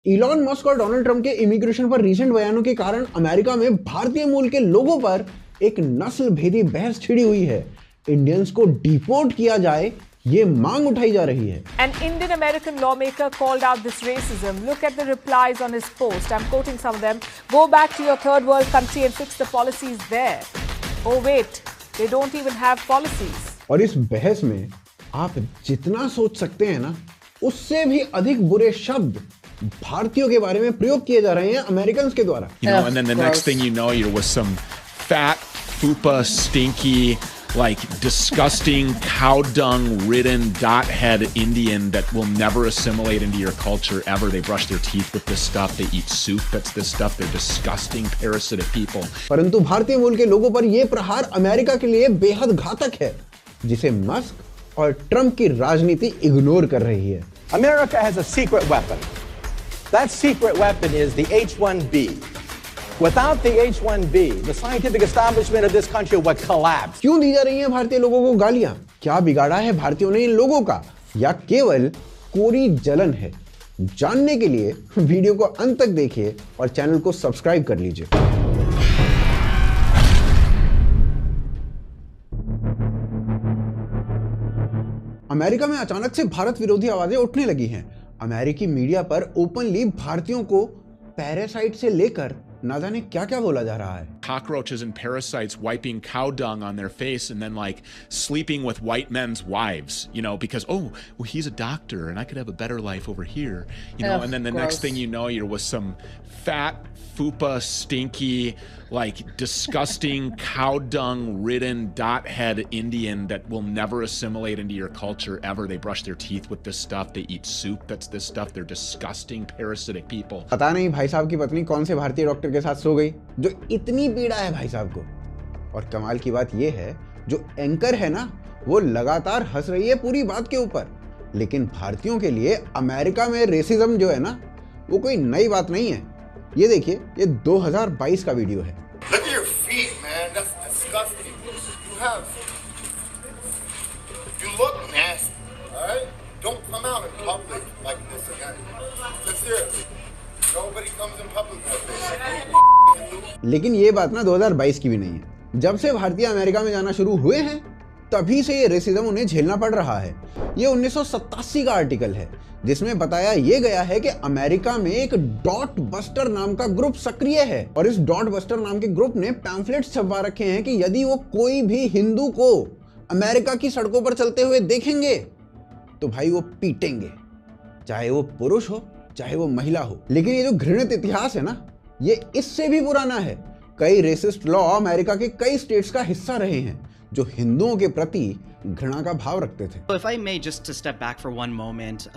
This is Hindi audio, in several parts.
इलॉन मस्क और डोनाल्ड ट्रंप के इमिग्रेशन पर रीसेंट बयानों के कारण अमेरिका में भारतीय मूल के लोगों पर एक नस्ल भेदी बहस छिड़ी हुई है। इंडियंस को डिपोर्ट किया जाए, ये मांग उठाई जा रही है। An Indian American lawmaker called out this racism. Look at the replies on his post. I'm quoting some of them. Go back to your third world country and fix the policies there. Oh wait, they don't even have policies. और इस बहस में आप जितना सोच सकते हैं ना, उससे भी अधिक बुरे शब्द भारतीयों के बारे में प्रयोग किए जा रहे हैं अमेरिकन के द्वारा। And then the next thing you know, you're with some fat, fupa, stinky, like disgusting, cow dung ridden, dot head Indian that will never assimilate into your culture ever. They brush their teeth with this stuff. They eat soup that's this stuff. They're disgusting, parasitic people. परंतु भारतीय मूल के लोगों पर यह प्रहार अमेरिका के लिए बेहद घातक है, जिसे मस्क और ट्रंप की राजनीति इग्नोर कर रही है। America has a secret weapon. That secret weapon is the H-1B. Without the H-1B, the scientific establishment of this country would collapse. क्यों दी जा रही हैं भारतीय लोगों को गालियां? क्या बिगाड़ा है भारतीयों ने इन लोगों का, या केवल कोरी जलन है? जानने के लिए वीडियो को अंत तक देखिए और चैनल को सब्सक्राइब कर लीजिए। अमेरिका में अचानक से भारत विरोधी आवाजें उठने लगी हैं। अमेरिकी मीडिया पर ओपनली भारतीयों को पैरासाइट से लेकर ना जाने क्या क्या बोला जा रहा है। Cockroaches and parasites wiping cow dung on their face and then like sleeping with white men's wives, you know, because well, he's a doctor and I could have a better life over here, you know. And then the next thing you know, you're with some fat, fupa, stinky, like disgusting, cow dung ridden, dot head Indian that will never assimilate into your culture ever. They brush their teeth with this stuff. They eat soup that's this stuff. They're disgusting, parasitic people. पता नहीं भाई साहब की पत्नी कौन से भारतीय डॉक्टर के साथ सो गई जो इतनी पीड़ा है भाई साहब को। और कमाल की बात यह है, जो एंकर है ना, वो लगातार हंस रही है पूरी बात के ऊपर। लेकिन भारतीयों के लिए अमेरिका में रेसिज्म जो है ना, वो कोई नई बात नहीं है। ये देखिए, ये 2022 का वीडियो है। Look at your feet, man. That's disgusting. You look nasty. All right? Don't come out in public like this again. Sincerely. Nobody comes in public like this. लेकिन ये बात ना 2022 की भी नहीं है। जब से भारतीय अमेरिका में जाना शुरू हुए हैं, तभी से ये रेसिज्म उन्हें झेलना पड़ रहा है। ये 1987 का आर्टिकल है, जिसमें बताया ये गया है कि अमेरिका में एक डॉट बस्टर नाम का ग्रुप सक्रिय है और इस डॉट बस्टर नाम के ग्रुप ने पैम्फलेट्स छपवा रखे हैं कि यदि वो कोई भी हिंदू को अमेरिका की सड़कों पर चलते हुए देखेंगे तो भाई वो पीटेंगे, चाहे वो पुरुष हो चाहे वो महिला हो। लेकिन ये जो घृणित इतिहास है ना, ये इससे भी पुराना है। कई रेसिस्ट लॉ अमेरिका के कई स्टेट्स का हिस्सा रहे हैं जो हिंदुओं के प्रति घृणा का भाव रखते थे। If I may just to step back for one moment,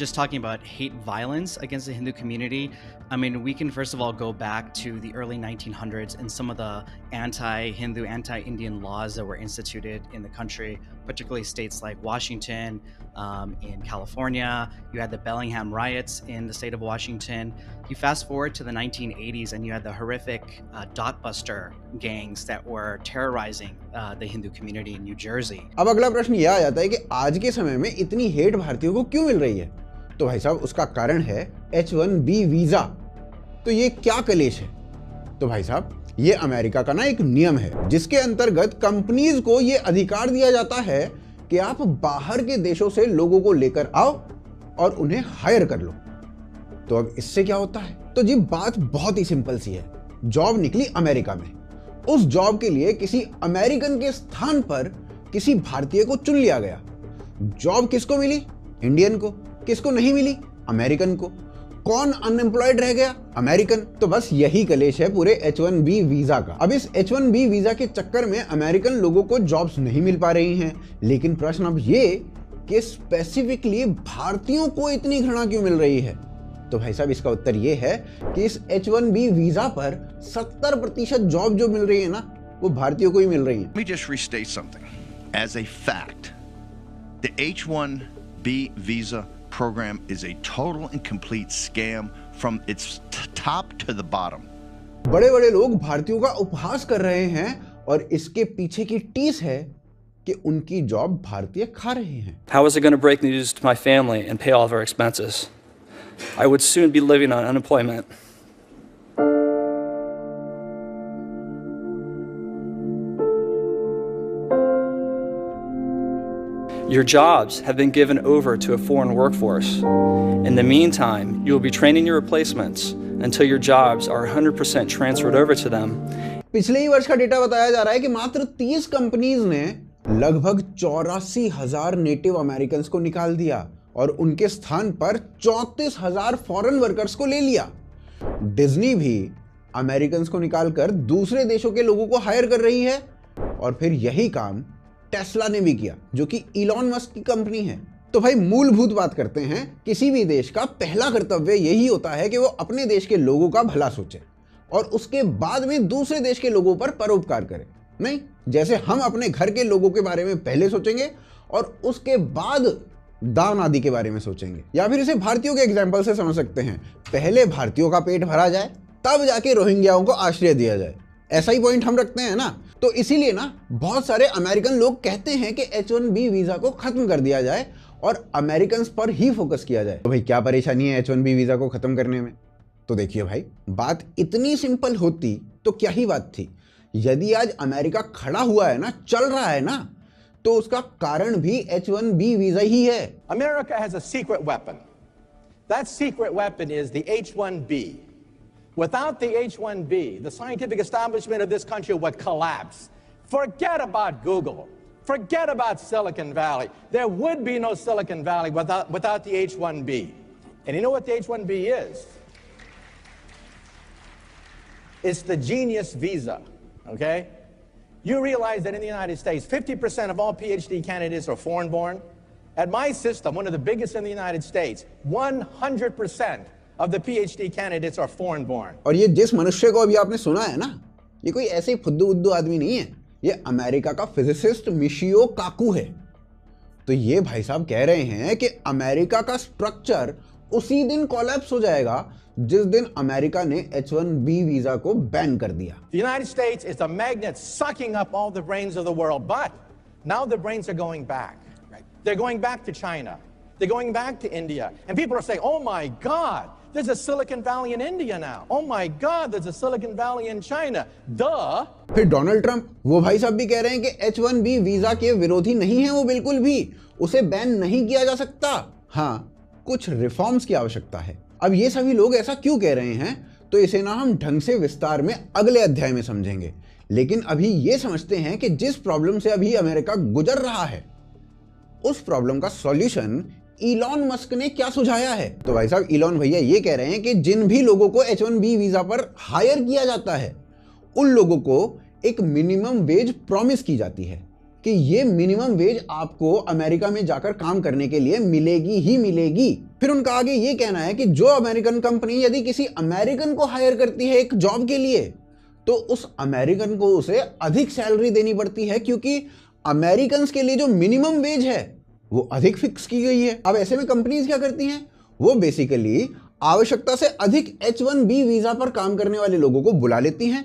just talking about hate violence against the Hindu community, I mean, we can first of all go back to the early 1900s and some of the anti-Hindu, anti-Indian laws that were instituted in the country, particularly states like Washington, in California. You had the Bellingham riots in the state of Washington. You fast forward to the 1980s and you had the horrific dotbuster gangs that were terrorizing the Hindu community in New Jersey. अब अगला प्रश्न यह आ जाता है कि आज के समय में इतनी हेट भारतीयों को क्यों मिल रही है? तो भाई साहब, उसका कारण है H-1B वीजा। तो ये क्या कलेश है? तो भाई साहब, ये अमेरिका का ना एक नियम है जिसके अंतर्गत कंपनीज को ये अधिकार दिया जाता है कि आप बाहर के देशों से लोगों को लेकर आओ और उन्हें हायर कर लो। तो अब इससे क्या होता है? तो जी, बात बहुत ही सिंपल सी है। जॉब निकली अमेरिका में, उस जॉब के लिए किसी अमेरिकन के स्थान पर किसी भारतीय को चुन लिया गया। जॉब किसको मिली? इंडियन को। किसको नहीं मिली? अमेरिकन को। कौन अनएम्प्लॉयड रह गया? अमेरिकन। तो बस यही कलेश है पूरे H-1B वीजा का। अब इस H-1B वीजा के चक्कर में अमेरिकन लोगों को जॉब्स नहीं मिल पा रही हैं। लेकिन प्रश्न अब ये कि स्पेसिफिकली भारतीयों को इतनी घृणा क्यों मिल रही है? तो भाई साहब, इसका उत्तर ये है कि इस H-1B वीजा पर 70% जॉब जो मिल रही है ना, वो भारतीयों को ही मिल रही है। Let me just restate something. As a fact, the H-1B visa program is a total and complete scam from its top to the bottom. बड़े-बड़े लोग भारतीयों का उपहास कर रहे हैं और इसके पीछे की टीस है कि उनकी जॉब भारतीय खा रहे हैं। How is it going to break news to my family and pay all of our expenses? I would soon be living on unemployment. Your jobs have been given over to a foreign workforce. In the meantime, you will be training your replacements until your jobs are 100% transferred over to them. पिछले ही वर्ष का डेटा बताया जा रहा है कि मात्र 30 कंपनीज ने लगभग 84,000 नेटिव अमेरिकन को निकाल दिया और उनके स्थान पर 34,000 फॉरेन वर्कर्स को ले लिया। डिज्नी भी अमेरिकन को निकालकर दूसरे देशों के लोगों को हायर कर रही है और फिर यही काम टेस्ला ने भी किया, जो कि इलॉन मस्क की कंपनी है। तो भाई मूलभूत बात करते हैं, किसी भी देश का पहला कर्तव्य यही होता है कि वो अपने देश के लोगों का भला सोचे और उसके बाद में दूसरे देश के लोगों पर परोपकार करे। नहीं, जैसे हम अपने घर के लोगों के बारे में पहले सोचेंगे और उसके बाद दान आदि के बारे में सोचेंगे। या फिर इसे भारतीयों के एग्जाम्पल से समझ सकते हैं, पहले भारतीयों का पेट भरा जाए तब जाके रोहिंग्याओं को आश्रय दिया जाए। ऐसा ही पॉइंट हम रखते हैं ना। तो इसीलिए ना बहुत सारे अमेरिकन लोग कहते हैं कि H1B वीजा को खत्म कर दिया जाए और अमेरिकन पर ही फोकस किया जाए। तो भाई क्या परेशानी है H1B वीजा को खत्म करने में? तो देखिए भाई, बात इतनी सिंपल होती तो क्या ही बात थी। यदि आज अमेरिका खड़ा हुआ है ना, चल रहा है ना, तो उसका कारण भी H1B वीजा ही है। America has a secret weapon. That secret weapon is the H1B. Without the H1B, the scientific establishment of this country would collapse. Forget about Google. Forget about Silicon Valley. There would be no Silicon Valley without the H1B. And you know what the H1B is? It's the genius visa, okay? You realize that in the United States, 50% of all PhD candidates are foreign-born. At my system, one of the biggest in the United States, 100% of the PhD candidates are foreign-born. और ये जिस मनुष्य को अभी आपने सुना है ना, ये कोई ऐसे ही फुद्दू-उद्दू आदमी नहीं है। ये अमेरिका का फिजिसिस्ट मिशियो काकू है। तो ये भाई साहब कह रहे हैं कि अमेरिका का स्ट्रक्चर उसी दिन कोलैप्स हो जाएगा जिस दिन अमेरिका ने H1B वीजा को बैन कर दिया। The United States is a magnet sucking up all the brains of the world, but now the brains are going back. They're going back to China. They're going back to India. And people are saying, oh my God, there's a Silicon Valley in India now. Oh my God, there's a Silicon Valley in China. Duh. फिर डोनाल्ड ट्रंप, वो भाई साहब भी कह रहे हैं कि H1B वीजा के विरोधी नहीं है वो बिल्कुल भी, उसे बैन नहीं किया जा सकता। हाँ, कुछ रिफॉर्म्स की आवश्यकता है। अब ये सभी लोग ऐसा क्यों कह रहे हैं, तो इसे ना हम ढंग से विस्तार में अगले अध्याय में समझेंगे। लेकिन अभी ये समझते हैं कि जिस प्रॉब्लम से अभी अमेरिका गुजर रहा है, उस प्रॉब्लम का सॉल्यूशन इलॉन मस्क ने क्या सुझाया है। तो भाई साहब, इलॉन भैया ये कह रहे हैं कि जिन भी लोगों को H1B वीजा पर हायर किया जाता है, उन लोगों को एक मिनिमम वेज प्रॉमिस की जाती है कि ये मिनिमम वेज आपको अमेरिका में जाकर काम करने के लिए मिलेगी ही मिलेगी। फिर उनका आगे ये कहना है कि जो अमेरिकन कंपनी यदि किसी अमेरिकन को हायर करती है एक जॉब के लिए, तो उस अमेरिकन को उसे अधिक सैलरी देनी पड़ती है, क्योंकि अमेरिकन के लिए जो मिनिमम वेज है वो अधिक फिक्स की गई है। अब ऐसे में कंपनीज क्या करती हैं, वो बेसिकली आवश्यकता से अधिक H1B वीजा पर काम करने वाले लोगों को बुला लेती हैं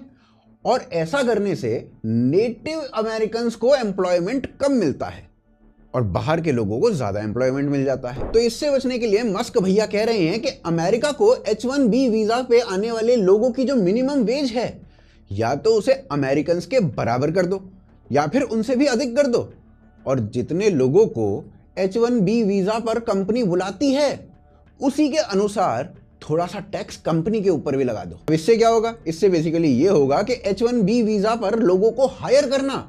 और ऐसा करने से नेटिव अमेरिकन को एम्प्लॉयमेंट कम मिलता है और बाहर के लोगों को ज्यादा एम्प्लॉयमेंट मिल जाता है। तो इससे बचने के लिए मस्क भैया कह रहे हैं कि अमेरिका को H1B वीजा पे आने वाले लोगों की जो मिनिमम वेज है, या तो उसे अमेरिकन के बराबर कर दो या फिर उनसे भी अधिक कर दो, और जितने लोगों को H1B वीजा पर कंपनी बुलाती है उसी के अनुसार थोड़ा सा टैक्स कंपनी के ऊपर भी लगा दो। अब इससे क्या होगा, इससे बेसिकली ये होगा कि H1B वीजा पर लोगों को हायर करना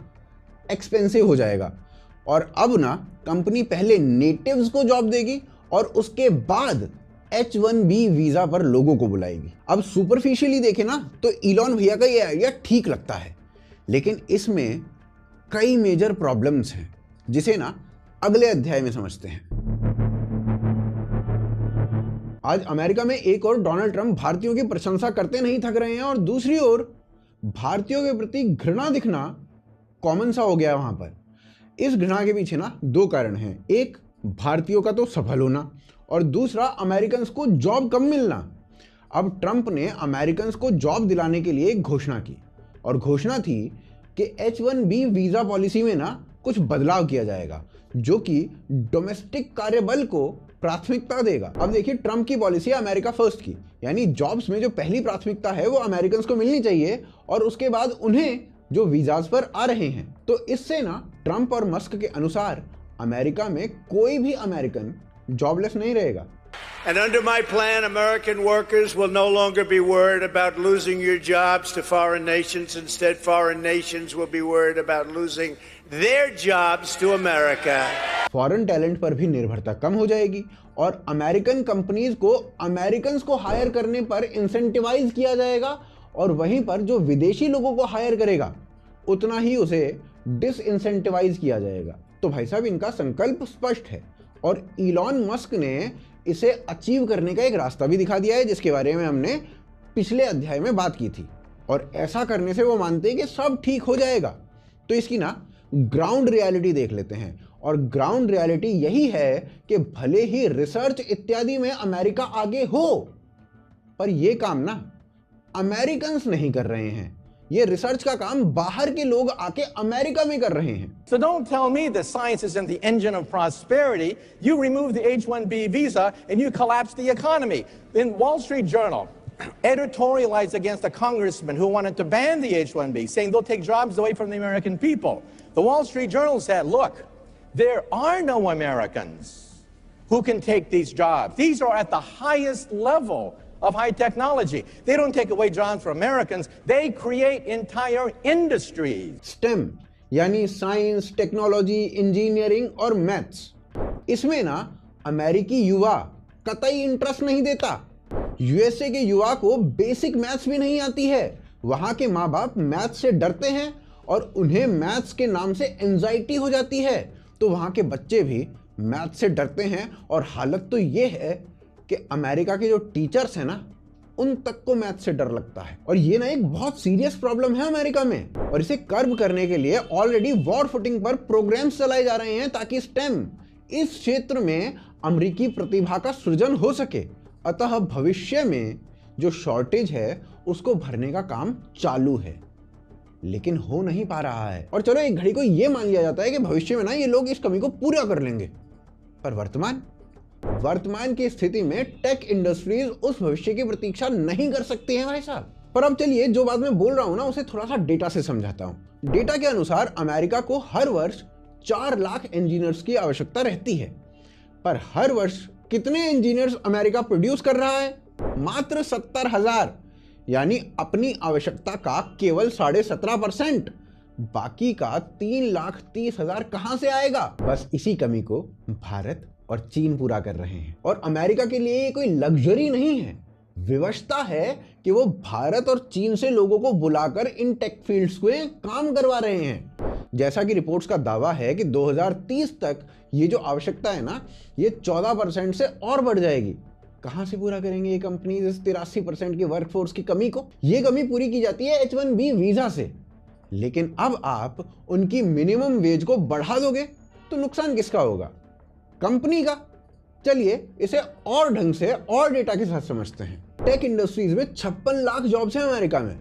एक्सपेंसिव हो जाएगा और अब ना कंपनी पहले नेटिव्स को जॉब देगी और उसके बाद H1B वीजा पर लोगों को बुलाएगी। अब सुपरफिशियली देखें ना तो इलॉन भैया का ये आइडिया ठीक लगता है, लेकिन इसमें कई मेजर प्रॉब्लम्स हैं जिसे ना अगले अध्याय में समझते हैं। आज अमेरिका में एक और डोनाल्ड ट्रंप भारतीयों की प्रशंसा करते नहीं थक रहे हैं और दूसरी ओर भारतीयों के प्रति घृणा दिखना कॉमन सा हो गया है वहां पर। इस घृणा के पीछे ना दो कारण हैं, एक भारतीयों का तो सफल होना और दूसरा अमेरिकन को जॉब कम मिलना। अब ट्रंप ने अमेरिकन को जॉब दिलाने के लिए एक घोषणा की और घोषणा थी कि H1B वीजा पॉलिसी में ना कुछ बदलाव किया जाएगा जो कि डोमेस्टिक कार्यबल को प्राथमिकता देगा। अब देखिए ट्रम्प की पॉलिसी है अमेरिका फर्स्ट की, यानी जॉब्स में जो पहली प्राथमिकता है वो अमेरिकन को मिलनी चाहिए और उसके बाद उन्हें जो वीजाज पर आ रहे हैं। तो इससे ना ट्रम्प और मस्क के अनुसार अमेरिका में कोई भी अमेरिकन जॉबलेस नहीं रहेगा। And under my plan, American workers will no longer be worried about losing your jobs to foreign nations. Instead, foreign nations will be worried about losing their jobs to America. Foreign talent पर भी निर्भरता कम हो जाएगी और अमेरिकन कंपनीज को अमेरिकन को हायर करने पर इंसेंटिवाइज किया जाएगा और वहीं पर जो विदेशी लोगों को हायर करेगा उतना ही उसे डिसइंसेंटिवाइज किया जाएगा। तो भाई साहब इनका संकल्प स्पष्ट है और इलॉन मस्क ने इसे अचीव करने का एक रास्ता भी दिखा दिया है, जिसके बारे में हमने पिछले अध्याय में बात की थी। और ऐसा करने से वो मानते हैं कि सब ठीक हो जाएगा। तो इसकी ना ग्राउंड रियलिटी देख लेते हैं और ग्राउंड रियलिटी यही है कि भले ही रिसर्च इत्यादि में अमेरिका आगे हो, पर ये काम ना अमेरिकन्स नहीं कर रहे हैं। ये रिसर्च का काम बाहर के लोग आके अमेरिका में कर रहे हैं। So don't tell me that science isn't the engine of prosperity. You remove the H-1B visa and you collapse the economy. In Wall Street Journal, editorialized against a congressman who wanted to ban the H-1B, saying they'll take jobs away from the American people. The Wall Street Journal said, look, there are no Americans who can take these jobs. These are at the highest level of high technology. They don't take away jobs from Americans, they create entire industries. STEM यानी साइंस, टेक्नोलॉजी, इंजीनियरिंग और मैथ्स, इसमें ना अमेरिकी युवा कतई इंटरेस्ट नहीं देता। यूएसए के युवा को बेसिक मैथ्स भी नहीं आती है। वहां के माँ बाप मैथ्स से डरते हैं और उन्हें मैथ्स के नाम से एंजाइटी हो जाती है। तो वहां के बच्चे भी मैथ्स से डरते हैं और हालत तो ये है कि अमेरिका के जो टीचर्स हैं ना उन तक को मैथ से डर लगता है। और ये ना एक बहुत सीरियस प्रॉब्लम है अमेरिका में और इसे कर्ब करने के लिए ऑलरेडी वॉर फुटिंग पर प्रोग्राम्स चलाए जा रहे हैं ताकि स्टेम इस क्षेत्र में अमेरिकी प्रतिभा का सृजन हो सके। अतः भविष्य में जो शॉर्टेज है उसको भरने का काम चालू है, लेकिन हो नहीं पा रहा है। और चलो एक घड़ी को ये मान लिया जाता है कि भविष्य में ना ये लोग इस कमी को पूरा कर लेंगे, पर वर्तमान की स्थिति में टेक इंडस्ट्रीज उस भविष्य की प्रतीक्षा नहीं कर सकती हैं भाई साहब। पर अब चलिए जो बात मैं बोल रहा हूं ना उसे थोड़ा सा डेटा से समझाता हूं। डेटा के अनुसार अमेरिका को हर वर्ष 4 लाख इंजीनियर्स की आवश्यकता रहती है, पर हर वर्ष कितने इंजीनियर्स अमेरिका प्रोड्यूस कर रहा है? मात्र 70,000, यानी अपनी आवश्यकता का केवल 17.5%। बाकी का 3,30,000 कहां से आएगा? बस इसी कमी को भारत और चीन पूरा कर रहे हैं। और अमेरिका के लिए ये कोई लग्जरी नहीं है, विवशता है कि वो भारत और चीन से लोगों को बुलाकर इन टेक फील्ड्स में काम करवा रहे हैं। जैसा कि रिपोर्ट्स का दावा है कि 2030 तक ये जो आवश्यकता है ना ये 14% से और बढ़ जाएगी। कहां से पूरा करेंगे ये कंपनीज इस 83% की वर्कफोर्स की कमी को? ये कमी पूरी की जाती है H-1B वीजा से, लेकिन अब आप उनकी मिनिमम वेज को बढ़ा दोगे तो नुकसान किसका होगा? कंपनी का। चलिए इसे और ढंग से और डेटा के साथ समझते हैं। टेक इंडस्ट्रीज में 56 लाख जॉब्स हैं अमेरिका में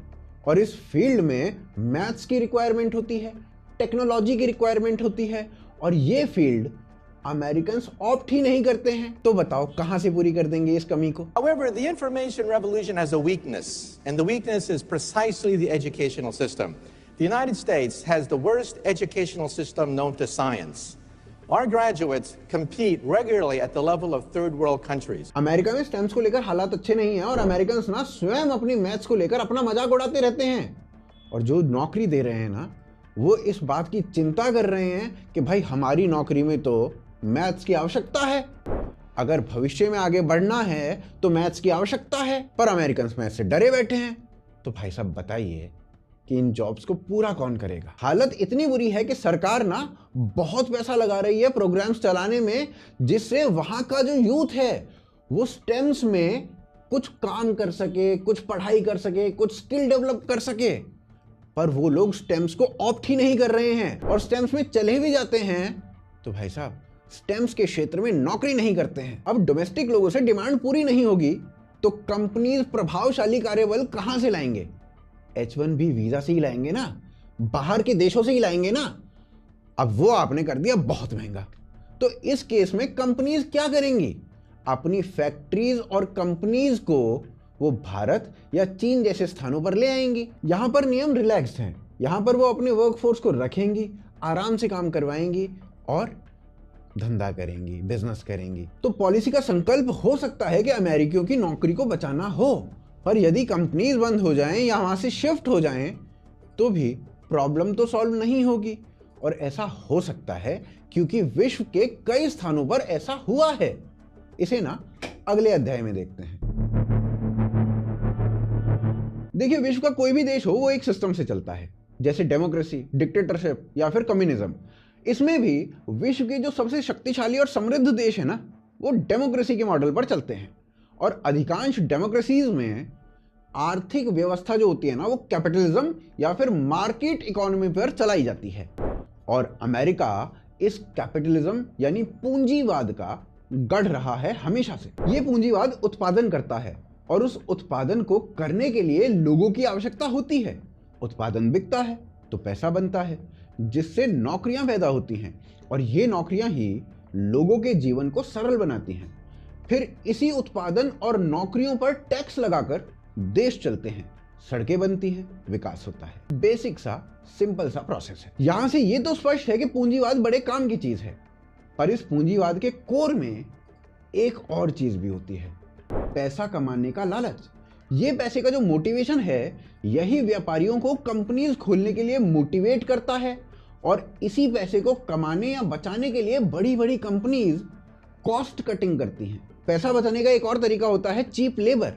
और इस फील्ड में मैथ्स की रिक्वायरमेंट होती है, टेक्नोलॉजी की रिक्वायरमेंट होती है और ये फील्ड अमेरिकन्स ऑप्ट ही नहीं करते हैं। तो बताओ कहां से पूरी कर देंगे इस कमी को? However, the information revolution has a weakness, and the weakness is precisely the educational system. The United States has the worst educational system known to science. Our graduates compete regularly at the level of third world countries. America में स्टेम्स को लेकर हालात अच्छे नहीं हैं और अमेरिकन्स ना स्वयं अपनी मैथ्स को लेकर अपना मजाक उड़ाते रहते हैं और जो नौकरी दे रहे हैं ना वो इस बात की चिंता कर रहे हैं कि भाई हमारी नौकरी में तो मैथ्स की आवश्यकता है, अगर भविष्य में आगे बढ़ना है तो मैथ्स की आवश्यकता है, पर अमेरिकन्स मैथ्स से डरे बैठे हैं। तो भाई साहब बताइए कि इन जॉब्स को पूरा कौन करेगा? हालत इतनी बुरी है कि सरकार ना बहुत पैसा लगा रही है प्रोग्राम्स चलाने में जिससे वहां का जो यूथ है वो स्टेम्स में कुछ काम कर सके, कुछ पढ़ाई कर सके, कुछ स्किल डेवलप कर सके, पर वो लोग स्टेम्स को ऑप्ट ही नहीं कर रहे हैं और स्टेम्स में चले भी जाते हैं तो भाई साहब स्टेम्स के क्षेत्र में नौकरी नहीं करते हैं। अब डोमेस्टिक लोगों से डिमांड पूरी नहीं होगी तो कंपनीज प्रभावशाली कार्यबल कहां से लाएंगे? H-1B वीजा से ही लाएंगे ना, बाहर के देशों से ही लाएंगे ना। अब वो आपने कर दिया बहुत महंगा, तो इस केस में कंपनीज क्या करेंगी? अपनी फैक्ट्रीज और कंपनीज को वो भारत या चीन जैसे स्थानों पर ले आएंगी। यहाँ पर नियम रिलैक्स्ड हैं, यहाँ पर वो अपने वर्कफोर्स को रखेंगी, आराम से काम करवाएंगी और धंधा करेंगी, बिजनेस करेंगी। तो पॉलिसी का संकल्प हो सकता है कि अमेरिकियों की नौकरी को बचाना हो, पर यदि कंपनीज बंद हो जाएं या वहां से शिफ्ट हो जाएं तो भी प्रॉब्लम तो सॉल्व नहीं होगी। और ऐसा हो सकता है क्योंकि विश्व के कई स्थानों पर ऐसा हुआ है। इसे ना अगले अध्याय में देखते हैं। देखिए, विश्व का कोई भी देश हो वो एक सिस्टम से चलता है, जैसे डेमोक्रेसी, डिक्टेटरशिप या फिर कम्युनिज्म। इसमें भी विश्व के जो सबसे शक्तिशाली और समृद्ध देश है ना, वो डेमोक्रेसी के मॉडल पर चलते हैं। और अधिकांश डेमोक्रेसीज में आर्थिक व्यवस्था जो होती है ना, वो कैपिटलिज्म या फिर मार्केट इकोनॉमी पर चलाई जाती है। और अमेरिका इस कैपिटलिज्म यानी पूंजीवाद का गढ़ रहा है हमेशा से। ये पूंजीवाद उत्पादन करता है और उस उत्पादन को करने के लिए लोगों की आवश्यकता होती है। उत्पादन बिकता है तो पैसा बनता है, जिससे नौकरियां पैदा होती हैं और ये नौकरियां ही लोगों के जीवन को सरल बनाती हैं। फिर इसी उत्पादन और नौकरियों पर टैक्स लगाकर देश चलते हैं, सड़कें बनती हैं, विकास होता है। बेसिक सा सिंपल सा प्रोसेस है। यहां से ये तो स्पष्ट है कि पूंजीवाद बड़े काम की चीज है, पर इस पूंजीवाद के कोर में एक और चीज भी होती है, पैसा कमाने का लालच। ये पैसे का जो मोटिवेशन है, यही व्यापारियों को कंपनीज खोलने के लिए मोटिवेट करता है। और इसी पैसे को कमाने या बचाने के लिए बड़ी बड़ी कंपनीज कॉस्ट कटिंग करती हैं। पैसा बचाने का एक और तरीका होता है चीप लेबर।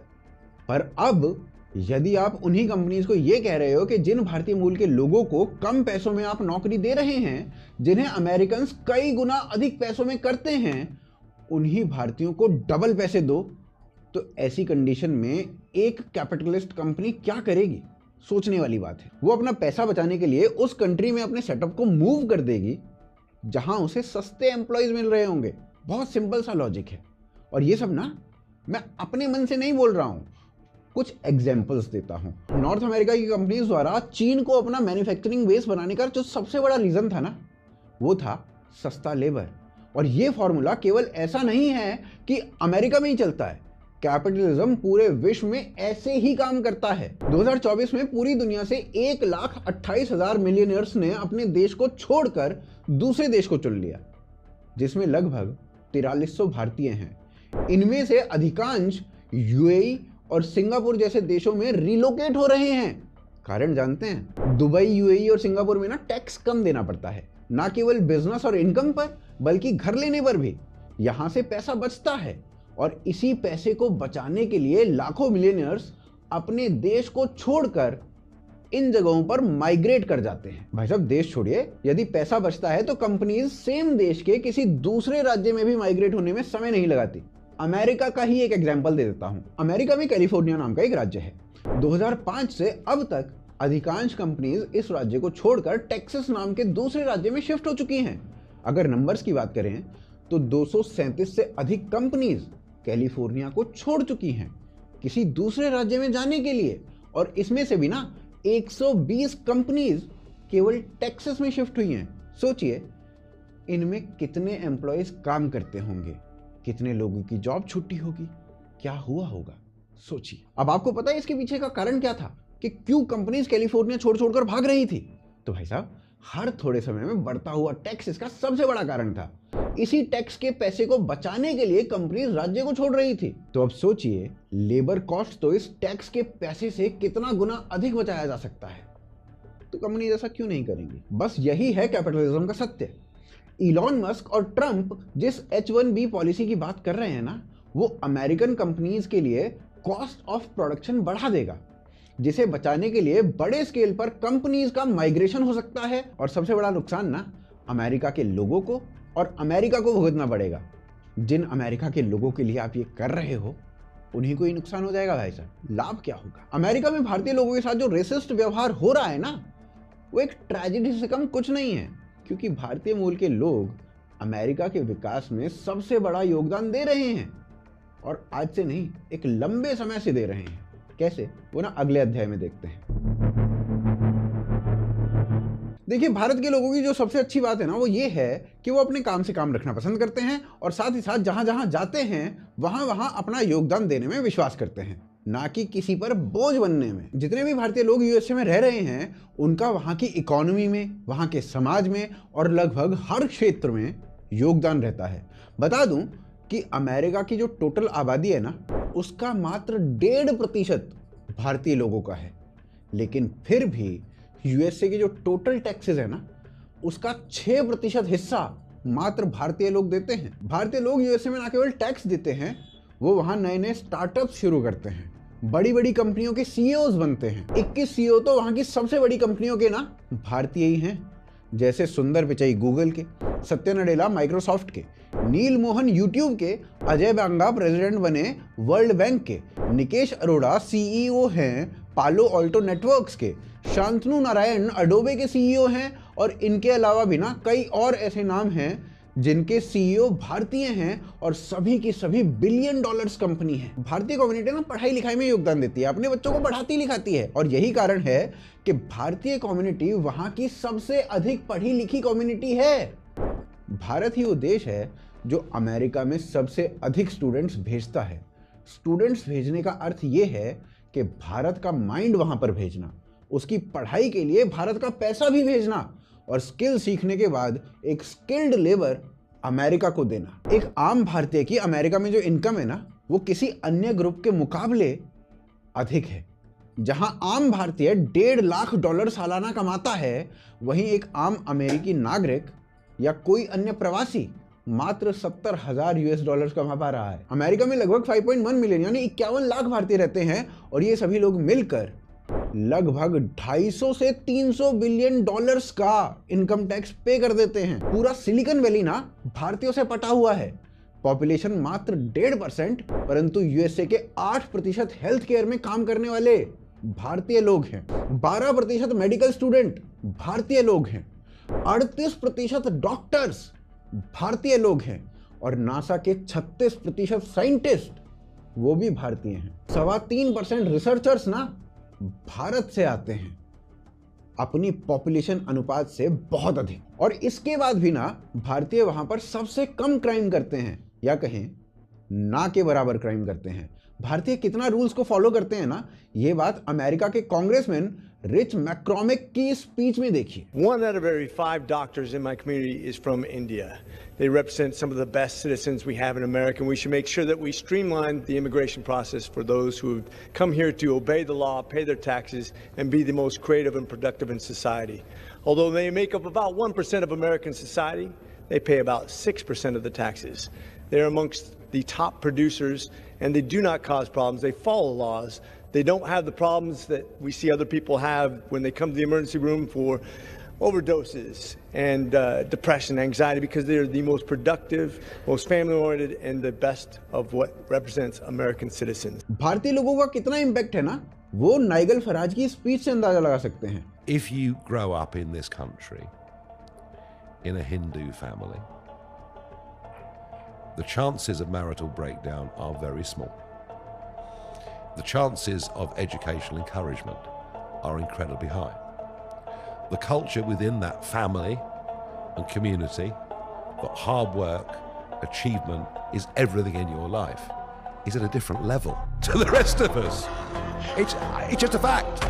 पर अब यदि आप उन्हीं कंपनीज को ये कह रहे हो कि जिन भारतीय मूल के लोगों को कम पैसों में आप नौकरी दे रहे हैं, जिन्हें अमेरिकन कई गुना अधिक पैसों में करते हैं, उन्हीं भारतीयों को डबल पैसे दो, तो ऐसी कंडीशन में एक कैपिटलिस्ट कंपनी क्या करेगी? सोचने वाली बात है। वो अपना पैसा बचाने के लिए उस कंट्री में अपने सेटअप को मूव कर देगी जहां उसे सस्ते एम्प्लॉयज मिल रहे होंगे। बहुत सिंपल सा लॉजिक है। और ये सब ना मैं अपने मन से नहीं बोल रहा हूं, कुछ एग्जाम्पल्स देता हूं। नॉर्थ अमेरिका की कंपनीज द्वारा चीन को अपना मैन्युफैक्चरिंग बेस बनाने का जो सबसे बड़ा रीजन था ना, वो था सस्ता लेबर। और ये फॉर्मूला केवल ऐसा नहीं है कि अमेरिका में ही चलता है, कैपिटलिज्म पूरे विश्व में ऐसे ही काम करता है। 2024 में पूरी दुनिया से 1,28,000 मिलियनियर्स ने अपने देश को छोड़कर दूसरे देश को चुन लिया, जिसमें लगभग 4300 भारतीय हैं। इनमें से अधिकांश यूएई और सिंगापुर जैसे देशों में रिलोकेट हो रहे हैं। कारण जानते हैं? दुबई, यूएई और सिंगापुर में ना टैक्स कम देना पड़ता है, ना केवल बिजनेस और इनकम पर बल्कि घर लेने पर भी। यहां से पैसा बचता है और इसी पैसे को बचाने के लिए लाखों मिलियनियर्स अपने देश को छोड़कर इन जगहों पर माइग्रेट कर जाते हैं। भाई साहब, देश छोड़िए, यदि पैसा बचता है तो कंपनीज सेम देश के किसी दूसरे राज्य में भी माइग्रेट होने में समय नहीं लगाती। अमेरिका का ही एक एग्जांपल दे देता हूं। अमेरिका में कैलिफोर्निया नाम का एक राज्य है। 2005 से अब तक अधिकांश कंपनीज इस राज्य को छोड़कर टेक्सास नाम के दूसरे राज्य में शिफ्ट हो चुकी हैं। अगर नंबर्स की बात करें तो 237 से अधिक कंपनीज कैलिफोर्निया को छोड़ चुकी हैं किसी दूसरे राज्य में जाने के लिए। और इसमें से भी ना 120 कंपनीज केवल टेक्सास में शिफ्ट हुई हैं। सोचिए, इनमें कितने एम्प्लॉयज काम करते होंगे, कितने लोगों की जॉब छुट्टी होगी, क्या हुआ होगा, सोचिए। अब आपको पता है इसके पीछे का कारण क्या था कि क्यों कंपनीज कैलिफोर्निया छोड़ छोड़कर भाग रही थी? तो भाई साहब, हर थोड़े समय में बढ़ता हुआ टैक्स इसका सबसे बड़ा कारण था। इसी टैक्स के पैसे को बचाने के लिए कंपनीज राज्य को छोड़ रही थी। तो अब सोचिए, लेबर कॉस्ट तो इस टैक्स के पैसे से कितना गुना अधिक बचाया जा सकता है। तो कंपनीज ऐसा क्यों नहीं करेंगी? बस यही है कैपिटलिज्म का सत्य। इलॉन मस्क और ट्रंप जिस H-1B पॉलिसी की बात कर रहे हैं ना, वो अमेरिकन कंपनीज के लिए कॉस्ट ऑफ प्रोडक्शन बढ़ा देगा, जिसे बचाने के लिए बड़े स्केल पर कंपनीज का माइग्रेशन हो सकता है। और सबसे बड़ा नुकसान ना अमेरिका के लोगों को और अमेरिका को भुगतना पड़ेगा। जिन अमेरिका के लोगों के लिए आप ये कर रहे हो, उन्हीं को ही नुकसान हो जाएगा। भाई साहब, लाभ क्या होगा? अमेरिका में भारतीय लोगों के साथ जो रेसिस्ट व्यवहार हो रहा है ना, वो एक ट्रेजेडी से कम कुछ नहीं है, क्योंकि भारतीय मूल के लोग अमेरिका के विकास में सबसे बड़ा योगदान दे रहे हैं। और आज से नहीं, एक लंबे समय से दे रहे हैं। कैसे, वो ना अगले अध्याय में देखते हैं। देखिए, भारत के लोगों की जो सबसे अच्छी बात है ना, वो ये है कि वो अपने काम से काम रखना पसंद करते हैं और साथ ही साथ जहां जहां जाते हैं वहां अपना योगदान देने में विश्वास करते हैं, ना कि किसी पर बोझ बनने में। जितने भी भारतीय लोग यूएसए में रह रहे हैं, उनका वहां की इकोनॉमी में, वहां के समाज में और लगभग हर क्षेत्र में योगदान रहता है। बता दूं कि अमेरिका की जो टोटल आबादी है ना, उसका मात्र 1.5% भारतीय लोगों का है, लेकिन फिर भी यूएसए के जो टोटल टैक्सेस है ना, उसका 6% हिस्सा मात्र भारतीय लोग देते हैं। भारतीय लोग यूएसए में ना केवल टैक्स देते हैं, वो वहां नए नए स्टार्टअप शुरू करते हैं, बड़ी बड़ी कंपनियों के सीईओज बनते हैं। 21 सीईओ तो वहां की सबसे बड़ी कंपनियों के ना भारतीय ही हैं, जैसे सुंदर पिचाई गूगल के, सत्य नडेला माइक्रोसॉफ्ट के, नील मोहन यूट्यूब के, अजय बांगा प्रेसिडेंट बने वर्ल्ड बैंक के, निकेश अरोड़ा सीईओ हैं पालो ऑल्टो नेटवर्क्स के, शांतनु नारायण अडोबे के सीईओ हैं और इनके अलावा भी ना कई और ऐसे नाम हैं जिनके सीईओ भारतीय हैं और सभी की सभी $बिलियन कंपनी है। भारतीय कम्युनिटी ना पढ़ाई लिखाई में योगदान देती है, अपने बच्चों को पढ़ाती लिखाती है और यही कारण है कि भारतीय कम्युनिटी वहां की सबसे अधिक पढ़ी लिखी कम्युनिटी है। भारत ही वो देश है जो अमेरिका में सबसे अधिक स्टूडेंट्स भेजता है। स्टूडेंट्स भेजने का अर्थ ये है कि भारत का माइंड वहां पर भेजना, उसकी पढ़ाई के लिए भारत का पैसा भी भेजना और स्किल सीखने के बाद एक स्किल्ड लेबर अमेरिका को देना। एक आम भारतीय की अमेरिका में जो इनकम है ना, वो किसी अन्य ग्रुप के मुकाबले अधिक है। जहां आम भारतीय $1.5 लाख सालाना कमाता है, वहीं एक आम अमेरिकी नागरिक या कोई अन्य प्रवासी मात्र $70,000 कमा पा रहा है। अमेरिका में लगभग 5.1 मिलियन यानी 51 लाख भारतीय रहते हैं और ये सभी लोग मिलकर लगभग 250 से 300 बिलियन डॉलर्स का इनकम टैक्स पे कर देते हैं। पूरा सिलिकॉन वैली ना भारतीयों से पटा हुआ है। पॉपुलेशन मात्र 1.5%, परंतु यूएसए के 8% हेल्थ केयर में काम करने वाले भारतीय लोग हैं। 12% मेडिकल स्टूडेंट भारतीय लोग हैं। 38% डॉक्टर्स भारतीय लोग हैं और नासा के 36% साइंटिस्ट वो भी भारतीय हैं। 3.25% रिसर्चर्स ना भारत से आते हैं, अपनी पॉपुलेशन अनुपात से बहुत अधिक। और इसके बाद भी ना भारतीय वहां पर सबसे कम क्राइम करते हैं, या कहें ना के बराबर क्राइम करते हैं। भारतीय कितना रूल्स को फॉलो करते हैं ना, ये बात अमेरिका के कांग्रेसमैन रिच मैक्रॉमिक की स्पीच में देखिए। 1 out of every 5 doctors in my community is from India. They represent some of the best citizens we have in America, and we should make sure that we streamline the immigration process for those who come here to obey the law, pay their taxes, and be the most creative and productive in society. Although they make up about 1% of American society, they pay about 6% of the taxes. They're amongst the top producers, and they do not cause problems. They follow laws. They don't have the problems that we see other people have when they come to the emergency room for overdoses and depression, anxiety, because they're the most productive, most family-oriented, and the best of what represents American citizens. भारतीय लोगों का कितना इम्पैक्ट है ना, वो नाइगल फराज की स्पीच से अंदाजा लगा सकते हैं। If you grow up in this country in a Hindu family, the chances of marital breakdown are very small. The chances of educational encouragement are incredibly high. The culture within that family and community, that hard work, achievement is everything in your life, is at a different level to the rest of us. It's just a fact.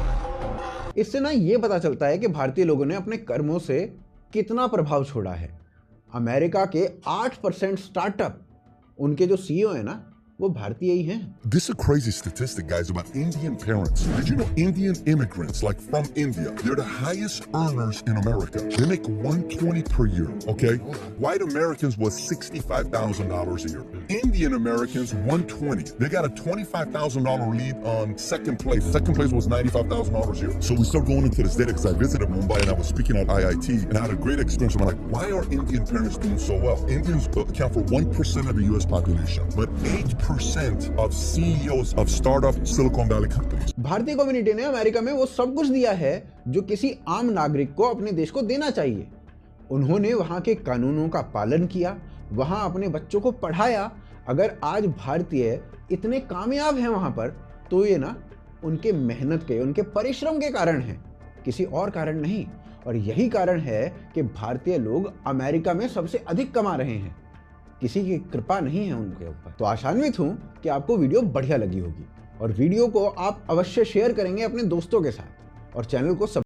इससे ना ये पता चलता है कि भारतीय लोगों ने अपने कर्मों से कितना प्रभाव छोड़ा है। अमेरिका के 8% स्टार्टअप, उनके जो सीईओ है ना, वो भारतीय ही हैं। This is a crazy statistic, guys, about Indian parents. Did you know Indian immigrants, like from India, they're the highest earners in America. They make $120 per year, okay? White Americans was $65,000 a year. Indian Americans, $120. They got a $25,000 lead on second place. Second place was $95,000 a year. So we start going into this data because I visited Mumbai and I was speaking at IIT and I had a great experience. I'm like, why are Indian parents doing so well? Indians account for 1% of the U.S. population, but 8% of CEOs of startup Silicon Valley companies. भारतीय कम्युनिटी ने अमेरिका में वो सब कुछ दिया है जो किसी आम नागरिक को अपने देश को देना चाहिए। उन्होंने वहां के कानूनों का पालन किया, वहां अपने बच्चों को पढ़ाया। अगर आज भारतीय इतने कामयाब हैं वहां पर, तो ये ना उनके मेहनत के, उनके परिश्रम के कारण है, किसी और कारण नहीं। और यही कारण है कि भारतीय लोग अमेरिका में सबसे अधिक कमा रहे हैं। किसी की कृपा नहीं है उनके ऊपर। तो आशान्वित हूं कि आपको वीडियो बढ़िया लगी होगी और वीडियो को आप अवश्य शेयर करेंगे अपने दोस्तों के साथ और चैनल को